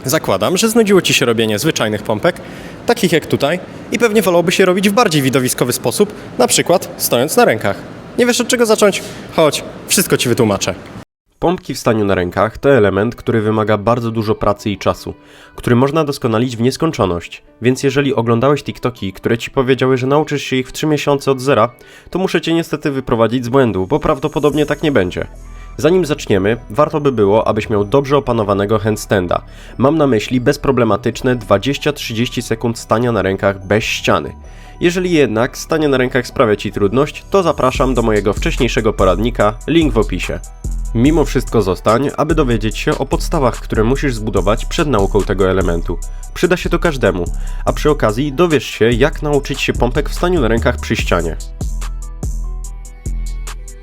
Zakładam, że znudziło Ci się robienie zwyczajnych pompek, takich jak tutaj, i pewnie wolałbyś je robić w bardziej widowiskowy sposób, na przykład stojąc na rękach. Nie wiesz od czego zacząć? Chodź, wszystko Ci wytłumaczę. Pompki w staniu na rękach to element, który wymaga bardzo dużo pracy i czasu, który można doskonalić w nieskończoność. Więc jeżeli oglądałeś TikToki, które Ci powiedziały, że nauczysz się ich w 3 miesiące od zera, to muszę Cię niestety wyprowadzić z błędu, bo prawdopodobnie tak nie będzie. Zanim zaczniemy, warto by było, abyś miał dobrze opanowanego handstanda. Mam na myśli bezproblematyczne 20-30 sekund stania na rękach bez ściany. Jeżeli jednak stanie na rękach sprawia Ci trudność, to zapraszam do mojego wcześniejszego poradnika, link w opisie. Mimo wszystko zostań, aby dowiedzieć się o podstawach, które musisz zbudować przed nauką tego elementu. Przyda się to każdemu, a przy okazji dowiesz się, jak nauczyć się pompek w staniu na rękach przy ścianie.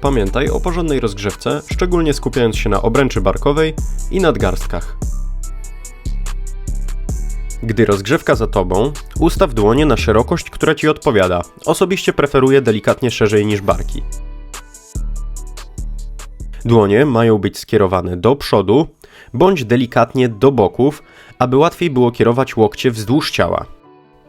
Pamiętaj o porządnej rozgrzewce, szczególnie skupiając się na obręczy barkowej i nadgarstkach. Gdy rozgrzewka za Tobą, ustaw dłonie na szerokość, która Ci odpowiada. Osobiście preferuję delikatnie szerzej niż barki. Dłonie mają być skierowane do przodu, bądź delikatnie do boków, aby łatwiej było kierować łokcie wzdłuż ciała.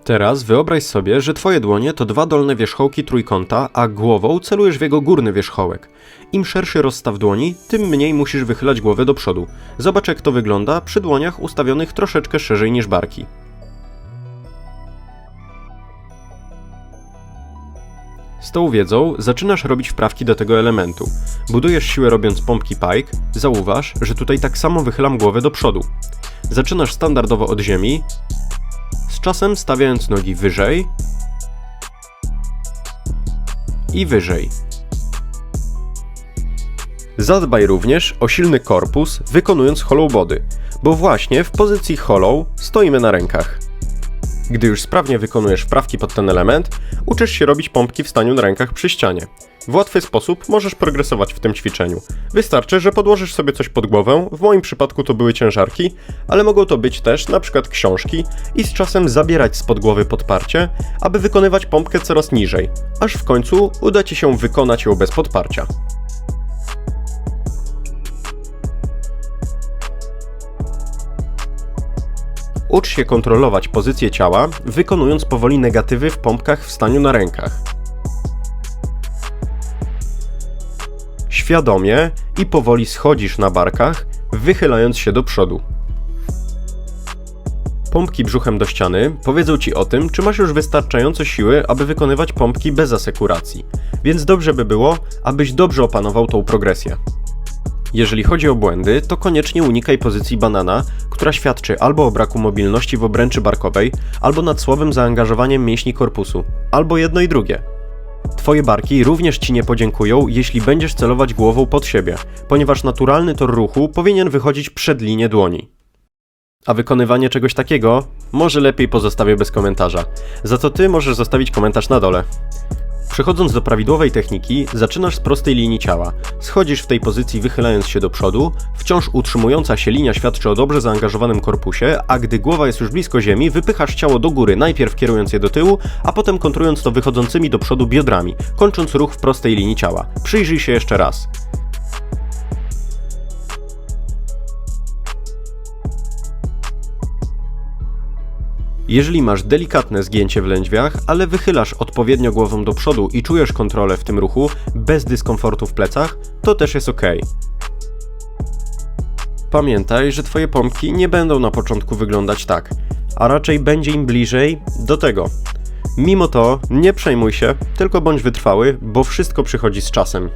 Teraz wyobraź sobie, że Twoje dłonie to 2 dolne wierzchołki trójkąta, a głową celujesz w jego górny wierzchołek. Im szerszy rozstaw dłoni, tym mniej musisz wychylać głowę do przodu. Zobacz, jak to wygląda przy dłoniach ustawionych troszeczkę szerzej niż barki. Z tą wiedzą zaczynasz robić wprawki do tego elementu. Budujesz siłę robiąc pompki pike, zauważ, że tutaj tak samo wychylam głowę do przodu. Zaczynasz standardowo od ziemi, z czasem stawiając nogi wyżej i wyżej. Zadbaj również o silny korpus, wykonując hollow body, bo właśnie w pozycji hollow stoimy na rękach. Gdy już sprawnie wykonujesz wprawki pod ten element, uczysz się robić pompki w staniu na rękach przy ścianie. W łatwy sposób możesz progresować w tym ćwiczeniu. Wystarczy, że podłożysz sobie coś pod głowę, w moim przypadku to były ciężarki, ale mogą to być też np. książki i z czasem zabierać spod głowy podparcie, aby wykonywać pompkę coraz niżej, aż w końcu uda Ci się wykonać ją bez podparcia. Ucz się kontrolować pozycję ciała, wykonując powoli negatywy w pompkach w staniu na rękach. Świadomie i powoli schodzisz na barkach, wychylając się do przodu. Pompki brzuchem do ściany powiedzą Ci o tym, czy masz już wystarczająco siły, aby wykonywać pompki bez asekuracji, więc dobrze by było, abyś dobrze opanował tą progresję. Jeżeli chodzi o błędy, to koniecznie unikaj pozycji banana, która świadczy albo o braku mobilności w obręczy barkowej, albo nad słabym zaangażowaniem mięśni korpusu, albo jedno i drugie. Twoje barki również Ci nie podziękują, jeśli będziesz celować głową pod siebie, ponieważ naturalny tor ruchu powinien wychodzić przed linię dłoni. A wykonywanie czegoś takiego może lepiej pozostawię bez komentarza. Za to Ty możesz zostawić komentarz na dole. Przechodząc do prawidłowej techniki, zaczynasz z prostej linii ciała. Schodzisz w tej pozycji wychylając się do przodu, wciąż utrzymująca się linia świadczy o dobrze zaangażowanym korpusie, a gdy głowa jest już blisko ziemi, wypychasz ciało do góry, najpierw kierując je do tyłu, a potem kontrując to wychodzącymi do przodu biodrami, kończąc ruch w prostej linii ciała. Przyjrzyj się jeszcze raz. Jeżeli masz delikatne zgięcie w lędźwiach, ale wychylasz odpowiednio głową do przodu i czujesz kontrolę w tym ruchu, bez dyskomfortu w plecach, to też jest ok. Pamiętaj, że Twoje pompki nie będą na początku wyglądać tak, a raczej będzie im bliżej do tego. Mimo to nie przejmuj się, tylko bądź wytrwały, bo wszystko przychodzi z czasem.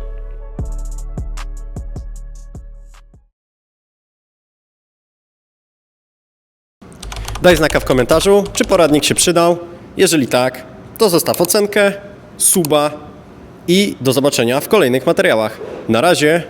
Daj znaka w komentarzu, czy poradnik się przydał. Jeżeli tak, to zostaw ocenkę, suba i do zobaczenia w kolejnych materiałach. Na razie!